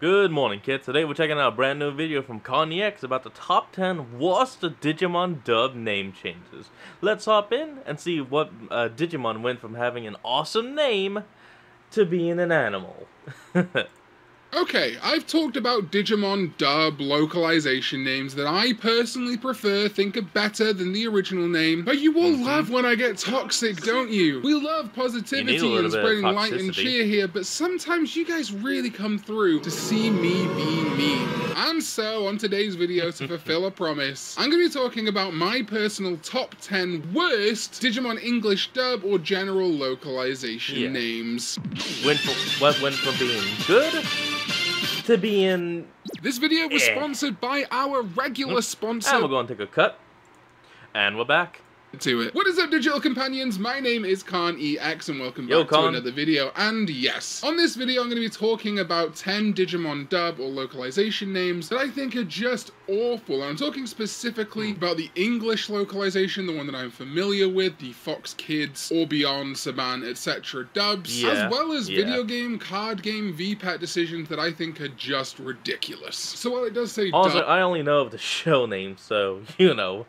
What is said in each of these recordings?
Good morning, kids. Today we're checking out a brand new video from ConEX about the top 10 worst Digimon dub name changes. Let's hop in and see what Digimon went from having an awesome name to being an animal. Okay, I've talked about Digimon dub localization names that I personally prefer, think are better than the original name, but you all love when I get toxic, don't you? We love positivity and spreading light and cheer here, but sometimes you guys really come through to see me be mean. And so, on today's video, to fulfill a promise, I'm going to be talking about my personal top 10 worst Digimon English dub or general localization names. What went from being good to being... This video was sponsored by our regular sponsor. And we're going to take a cut. And we're back to it. What is up, digital companions? My name is ConEX and welcome back to another video. And yes, on this video I'm going to be talking about 10 Digimon dub or localization names that I think are just awful. And I'm talking specifically about the English localization, the one that I'm familiar with, the Fox Kids, or Beyond, Saban, etc. dubs, as well as video game, card game, VPAT decisions that I think are just ridiculous. So while it does say also, dub, I only know of the show name, so you know.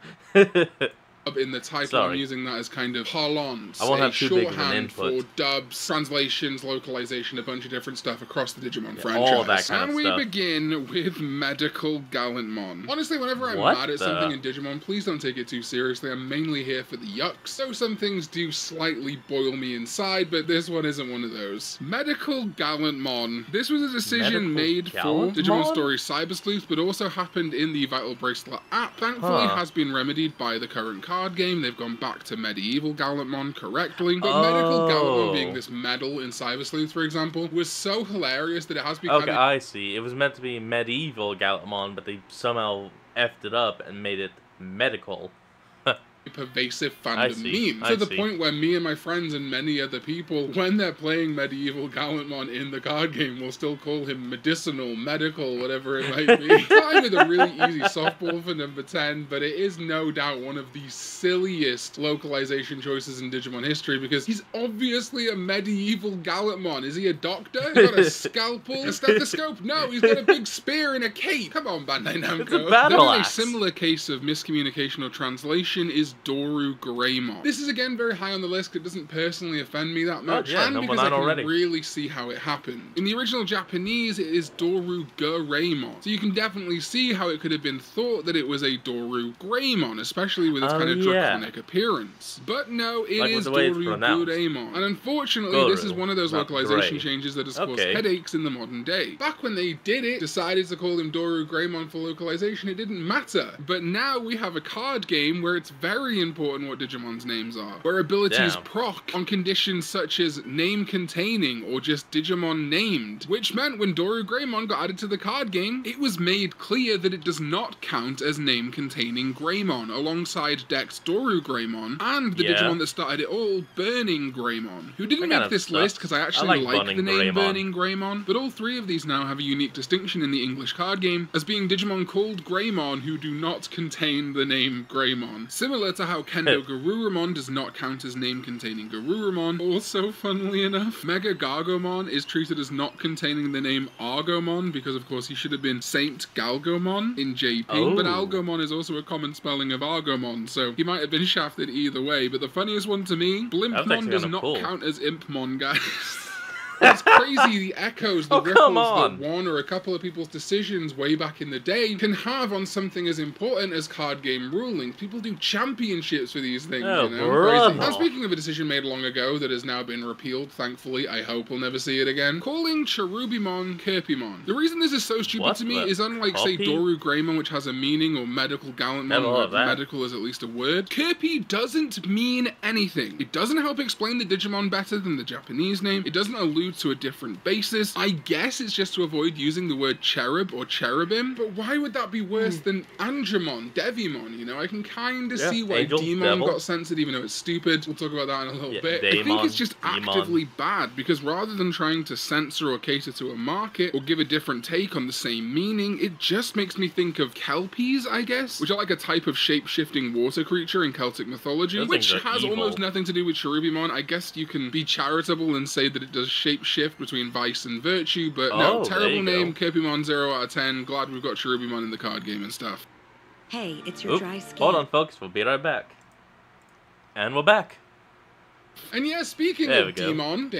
in the title, I'm using that as kind of parlance, I won't have too big of an shorthand input. for dubs, translations, localization, a bunch of different stuff across the Digimon franchise. All that kind and of stuff. we begin with Medical Gallantmon. Honestly, whenever I'm mad at something in Digimon, please don't take it too seriously. I'm mainly here for the yucks. So some things do slightly boil me inside, but this one isn't one of those. Medical Gallantmon. This was a decision made for Digimon Story Cyber Sleuth, but also happened in the Vital Bracelet app. Thankfully, has been remedied by the current card game. They've gone back to Medieval Gallantmon correctly, but Medical Gallantmon being this medal in Cyber Sleuth, for example, was so hilarious that it has become... Okay, I see. It was meant to be Medieval Gallantmon, but they somehow effed it up and made it medical. Pervasive fandom meme to the point where me and my friends and many other people, when they're playing Medieval Gallantmon in the card game, will still call him medicinal, medical, whatever it might be. Fine with a really easy softball for number 10, but it is no doubt one of the silliest localization choices in Digimon history because he's obviously a medieval Gallantmon. Is he a doctor? He's got a scalpel, a stethoscope? No, he's got a big spear and a cape. Come on, Bandai Namco. It's a battle axe. A similar case of miscommunication or translation is Doru Greymon. This is again very high on the list because it doesn't personally offend me that much, and because I can really see how it happened. In the original Japanese, it is Doru Greymon, so you can definitely see how it could have been thought that it was a Doru Greymon, especially with its kind of draconic appearance. But no, it is Doru Greymon, and unfortunately, this is one of those localization changes that has caused headaches in the modern day. Back when they did it, decided to call him Doru Greymon for localization, it didn't matter. But now we have a card game where it's very important what Digimon's names are, where abilities proc on conditions such as name containing or just Digimon named, which meant when Doru Greymon got added to the card game, it was made clear that it does not count as name containing Greymon, alongside Dex Doru Greymon and the Digimon that started it all, Burning Greymon, who didn't make this list because I actually like the name Burning Greymon, but all three of these now have a unique distinction in the English card game as being Digimon called Greymon who do not contain the name Greymon. Similar to how Kendo Garurumon does not count as name containing Garurumon. Also, funnily enough, Mega Gargomon is treated as not containing the name Argomon because of course he should have been Saint Galgomon in JP, but Algomon is also a common spelling of Argomon, so he might have been shafted either way. But the funniest one to me, Blimpmon does not count as Impmon, guys. It's crazy the echoes, the ripples that one or a couple of people's decisions way back in the day can have on something as important as card game rulings. People do championships for these things, you know? Crazy. And speaking of a decision made long ago that has now been repealed, thankfully, I hope we'll never see it again, calling Cherubimon Kirpimon. The reason this is so stupid to me is unlike, say, Doru Greymon, which has a meaning, or Medical Gallantmon, where medical is at least a word, Kirpi doesn't mean anything. It doesn't help explain the Digimon better than the Japanese name. It doesn't allude to a different basis. I guess it's just to avoid using the word cherub or cherubim, but why would that be worse than Angemon, Devimon, you know? I can kind of see why Demon got censored, even though it's stupid. We'll talk about that in a little bit. I think it's just actively bad, because rather than trying to censor or cater to a market, or give a different take on the same meaning, it just makes me think of Kelpies, I guess, which are like a type of shape-shifting water creature in Celtic mythology, which has almost nothing to do with Cherubimon. I guess you can be charitable and say that it does shape shift between vice and virtue, but no, terrible name, Kirpymon 0 out of 10. Glad we've got Cherubimon in the card game and stuff. Hey, it's your dry skin. Hold on, folks. We'll be right back. And we're back. And yeah, speaking of Daemon,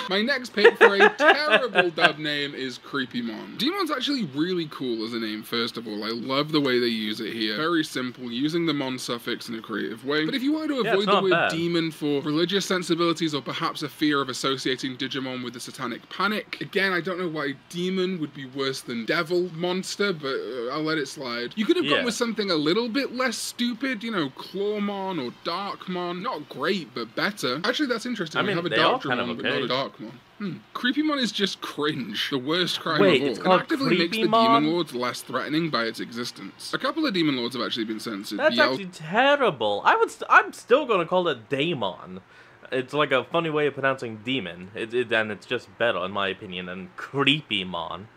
my next pick for a terrible dub name is Creepymon. Demon's actually really cool as a name, first of all. I love the way they use it here. Very simple, using the mon suffix in a creative way. But if you want to avoid the word demon for religious sensibilities or perhaps a fear of associating Digimon with the satanic panic, again, I don't know why demon would be worse than devil monster, but I'll let it slide. You could have gone with something a little bit less stupid, you know, Clawmon or Darkmon. Not great, but better. Actually, that's interesting. I mean, we have a Darkmon, but not a Darkmon. Creepymon is just cringe. The worst crime of all. It actively makes the Demon Lords less threatening by its existence. A couple of Demon Lords have actually been censored. That's actually terrible. I'm still gonna call it Daemon. It's like a funny way of pronouncing demon. And it's just better, in my opinion, than Creepymon.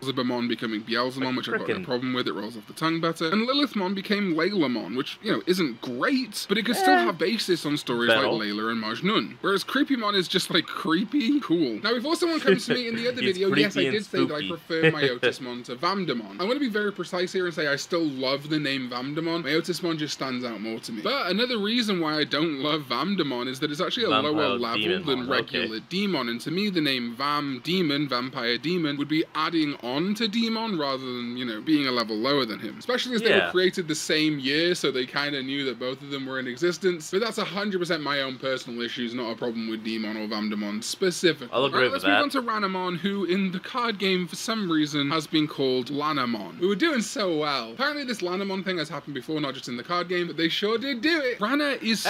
Beelzebumon becoming Beelzemon, which I've got no problem with, it rolls off the tongue better. And Lilithmon became Laylamon, which, you know, isn't great, but it could still have basis on stories like Layla and Majnun. Whereas Creepymon is just like creepy, cool. Now, if someone comes to me in the other video, yes, I did say that I prefer Myotismon to Vamdemon. I want to be very precise here and say I still love the name Vamdemon. Myotismon just stands out more to me. But another reason why I don't love Vamdemon is that it's actually a lower level than regular Demon, and to me the name Demon, Vampire Demon, would be adding on to Demon rather than, you know, being a level lower than him. Especially as they were created the same year, so they kind of knew that both of them were in existence. But that's 100% my own personal issues, not a problem with Demon or Vamdemon specifically. I'll agree with that. Let's move on to Ranamon, who in the card game for some reason has been called Lanamon. We were doing so well. Apparently this Lanamon thing has happened before, not just in the card game, but they sure did do it. Rana is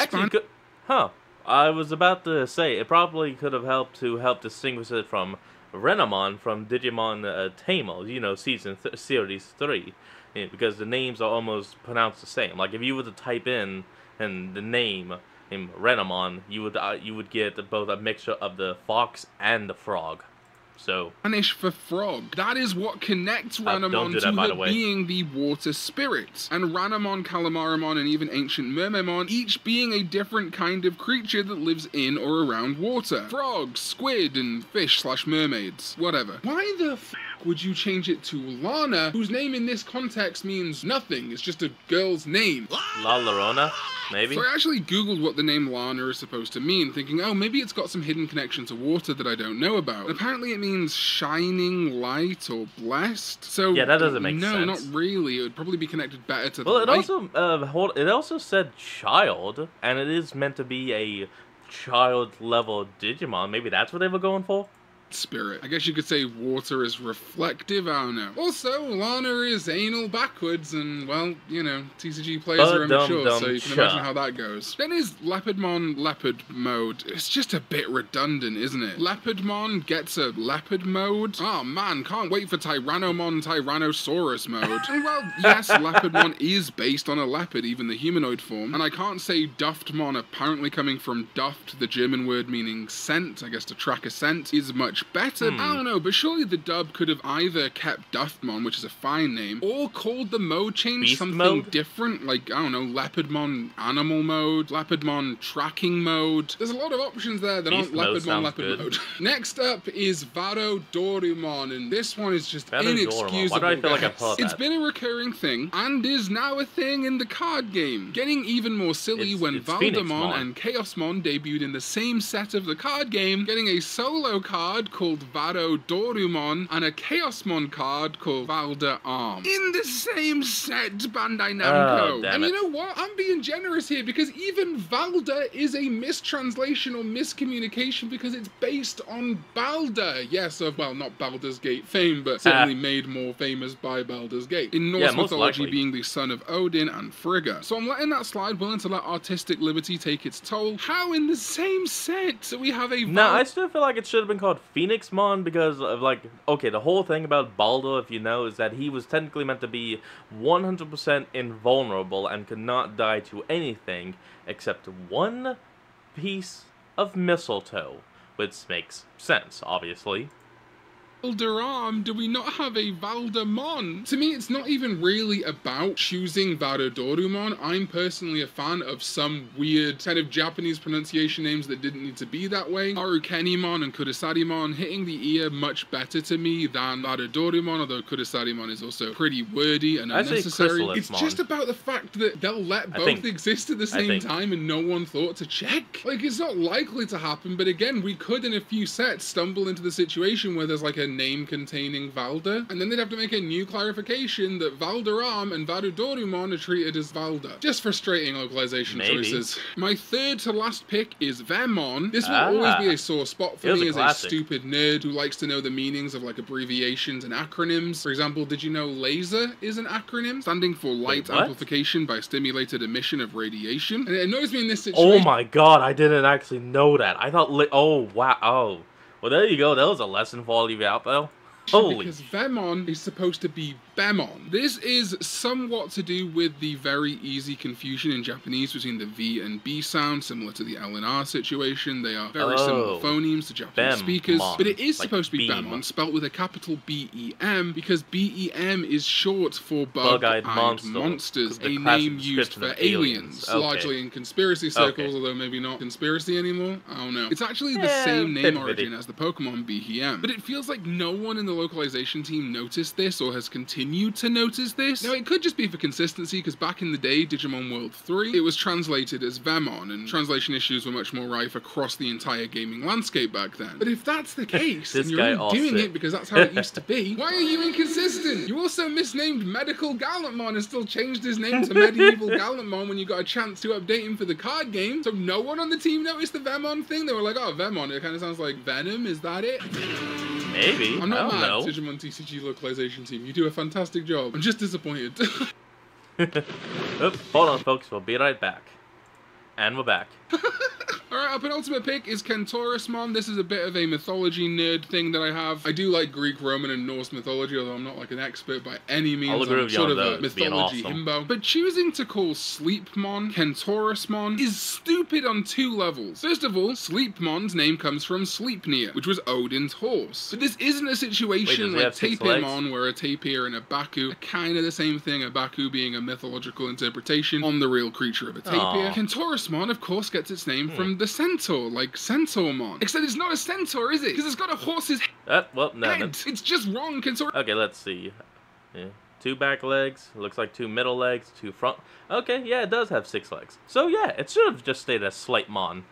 I was about to say, it probably could have helped distinguish it from Renamon from Digimon Tamers, you know, Series 3, because the names are almost pronounced the same. Like, if you were to type in the name in Renamon, you would get both a mixture of the fox and the frog. So Spanish for frog. That is what connects Ranamon to her being the water spirit. And Ranamon, Calamaramon, and even Ancient Mermaimon, each being a different kind of creature that lives in or around water. Frogs, squid, and fish/mermaids. Whatever. Why the f would you change it to Lana, whose name in this context means nothing? It's just a girl's name. La Llorona, maybe? So I actually googled what the name Lana is supposed to mean, thinking, oh, maybe it's got some hidden connection to water that I don't know about. And apparently it means shining light or blessed. So yeah, that doesn't make sense. No, not really. It would probably be connected better to the light. It also said child, and it is meant to be a child level Digimon. Maybe that's what they were going for? Spirit. I guess you could say water is reflective, I don't know. Also, Lana is anal backwards, and, well, you know, TCG players are immature, so you can imagine how that goes. Then is Leopardmon leopard mode. It's just a bit redundant, isn't it? Leopardmon gets a leopard mode? Oh man, can't wait for Tyrannomon Tyrannosaurus mode. And well, yes, Leopardmon is based on a leopard, even the humanoid form, and I can't say Duftmon, apparently coming from Duft, the German word meaning scent, I guess to track a scent, is much better. I don't know, but surely the dub could have either kept Duftmon, which is a fine name, or called the mode change Beast something mode? different, like, I don't know, Leopardmon animal mode, Leopardmon tracking mode. There's a lot of options there that Beast aren't mode Leopardmon good. mode. Next up is Varodorumon, and this one is just inexcusable. Why do I feel like I've heard that? It's been a recurring thing, and is now a thing in the card game. Getting even more silly when Valdemon and Chaosmon debuted in the same set of the card game, getting a solo card called Varodorumon and a Chaosmon card called Valda Arm. In the same set, Bandai Namco. And you know what? I'm being generous here because even Valda is a mistranslation or miscommunication because it's based on Balder. Yes, well, not Baldur's Gate fame, but certainly made more famous by Baldur's Gate. In Norse mythology, being the son of Odin and Frigga. So I'm letting that slide, willing to let artistic liberty take its toll. How in the same set we have a No, I still feel like it should have been called Phoenixmon because of, like, okay, the whole thing about Baldur, if you know, is that he was technically meant to be 100% invulnerable and could not die to anything except one piece of mistletoe, which makes sense, obviously. Valderarm, do we not have a Valdemon? To me, it's not even really about choosing Varadorumon. I'm personally a fan of some weird kind of Japanese pronunciation names that didn't need to be that way. Harukenimon and Kurosarimon hitting the ear much better to me than Varadorumon, although Kurosarimon is also pretty wordy and unnecessary. It's just about the fact that they'll let both exist at the same time and no one thought to check. Like, it's not likely to happen, but again, we could in a few sets stumble into the situation where there's like a name containing Valda, and then they'd have to make a new clarification that Valderarm and Varadorumon are treated as Valda. Just frustrating localization choices. My third to last pick is Vemon. This will always be a sore spot for me as a stupid nerd who likes to know the meanings of like abbreviations and acronyms. For example, did you know LASER is an acronym standing for Light Amplification by Stimulated Emission of Radiation? And it annoys me in this situation. Oh my god, I didn't actually know that. I thought, oh wow, oh. Well, there you go. That was a lesson for all of you out there. Holy. Because Vemon is supposed to be Bemon. This is somewhat to do with the very easy confusion in Japanese between the V and B sound, similar to the L and R situation. They are very similar phonemes to Japanese speakers, but it is supposed to be Bemon, spelt with a capital B-E-M, because B-E-M is short for Bug-Eyed Monsters, a name used for aliens, largely in conspiracy circles, although maybe not conspiracy anymore. I don't know. It's actually the same name origin as the Pokemon B-E-M, but it feels like no one in the localization team noticed this or has continued to notice this. Now, it could just be for consistency, because back in the day, Digimon World 3, it was translated as Vemon, and translation issues were much more rife across the entire gaming landscape back then. But if that's the case, and you're only doing it because that's how it used to be, why are you inconsistent? You also misnamed Medical Gallantmon and still changed his name to Medieval Gallantmon when you got a chance to update him for the card game, so no one on the team noticed the Vemon thing? They were like, oh, Vemon, it kind of sounds like Venom, is that it? Maybe. I'm not mad, Digimon TCG localization team. You do a fantastic job. I'm just disappointed. Oops, hold on, folks. We'll be right back. And we're back. Alright, our penultimate pick is Kentorusmon. This is a bit of a mythology nerd thing that I have. I do like Greek, Roman, and Norse mythology, although I'm not like an expert by any means. I'm sort of a mythology himbo. But choosing to call Sleepmon Kentorusmon is stupid on two levels. First of all, Sleepmon's name comes from Sleipnir, which was Odin's horse. But this isn't a situation like Tapirmon, where a tapir and a Baku are kind of the same thing, a Baku being a mythological interpretation on the real creature of a tapir. Kentorusmon, of course, gets its name from the centaur, like Centaurmon. Except it's not a centaur, is it? Because it's got a horse's head. It's just wrong, Kentaur. Okay, let's see. Yeah. 2 back legs, looks like 2 middle legs, 2 front. Okay, yeah, it does have 6 legs. So yeah, it should have just stayed as Sleipmon.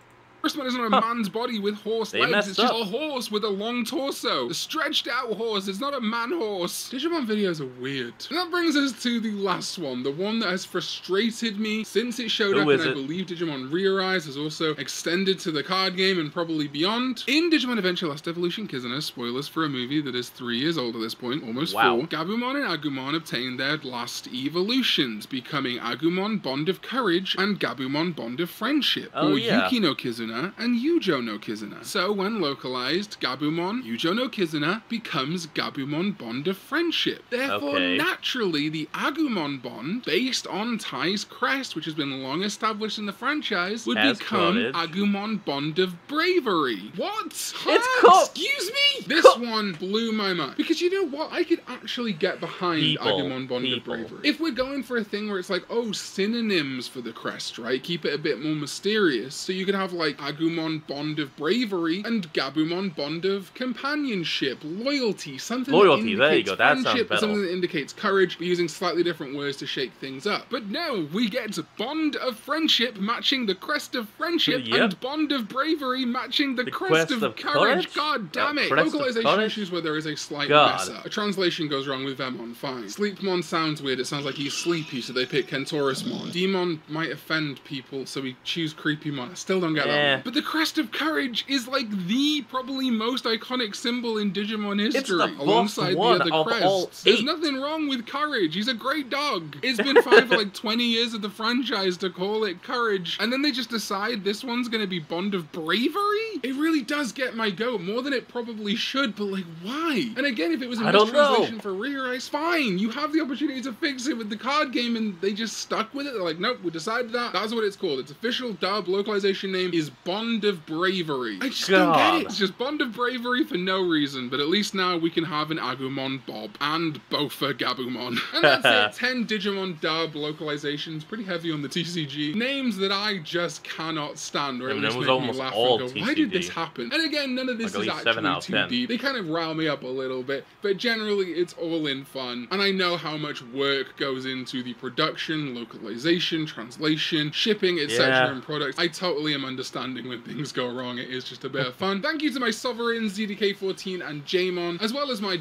First one isn't a man's body with horse legs, it's just a horse with a long torso. A stretched out horse, it's not a man horse. Digimon videos are weird. And that brings us to the last one, the one that has frustrated me since it showed up, and I believe Digimon Re-Arise has also extended to the card game and probably beyond. In Digimon Adventure Last Evolution Kizuna, spoilers for a movie that is 3 years old at this point, almost 4, Gabumon and Agumon obtained their last evolutions, becoming Agumon Bond of Courage and Gabumon Bond of Friendship, or Yuki no Kizuna and Yujo no Kizuna. So when localized, Gabumon Yujo no Kizuna becomes Gabumon Bond of Friendship. Therefore, naturally, the Agumon bond, based on Tai's crest, which has been long established in the franchise, would become Agumon Bond of Bravery. What? Excuse me? This one blew my mind. Because you know what? I could actually get behind Agumon Bond of Bravery. If we're going for a thing where it's like, oh, synonyms for the crest, right? Keep it a bit more mysterious. So you could have like Agumon Bond of Bravery and Gabumon Bond of Companionship, loyalty, something that indicates friendship, something that indicates courage, but using slightly different words to shake things up. But no, we get Bond of Friendship matching the crest of friendship, and Bond of Bravery matching the crest of courage. God damn it! Localization issues where there is a slight mess up. A translation goes wrong with Vemon, fine. Sleepmon sounds weird, it sounds like he's sleepy, so they pick Kentorusmon. Demon might offend people, so we choose Creepymon. I still don't get that one. But the crest of courage is like the probably most iconic symbol in Digimon history, alongside the other crests. There's nothing wrong with courage. He's a great dog. It's been fine for like 20 years of the franchise to call it courage, and then they just decide this one's gonna be Bond of Bravery? It really does get my goat, more than it probably should, but like, why? And again, if it was a mistranslation for Re-Arise, fine. You have the opportunity to fix it with the card game, and they just stuck with it. They're like, nope, we decided that. That's what it's called. Its official dub localization name is Bond of Bravery. I just don't get it. It's just Bond of Bravery for no reason, but at least now we can have an Agumon Bob and Bofa Gabumon. And that's it. 10 Digimon dub localizations, pretty heavy on the TCG. Names that I just cannot stand, or at least make me laugh and go, why did this happen? And again, none of this is actually too deep. They kind of rile me up a little bit, but generally it's all in fun. And I know how much work goes into the production, localization, translation, shipping, etc. and products. I totally am understanding when things go wrong. It is just a bit of fun. Thank you to my Sovereigns, ZDK14 and Jamon, as well as my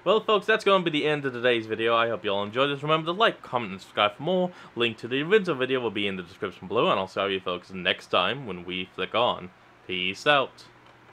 Well, folks, that's going to be the end of today's video. I hope you all enjoyed this. Remember to like, comment, and subscribe for more. Link to the original video will be in the description below, and I'll see you folks next time when we flick on. Peace out.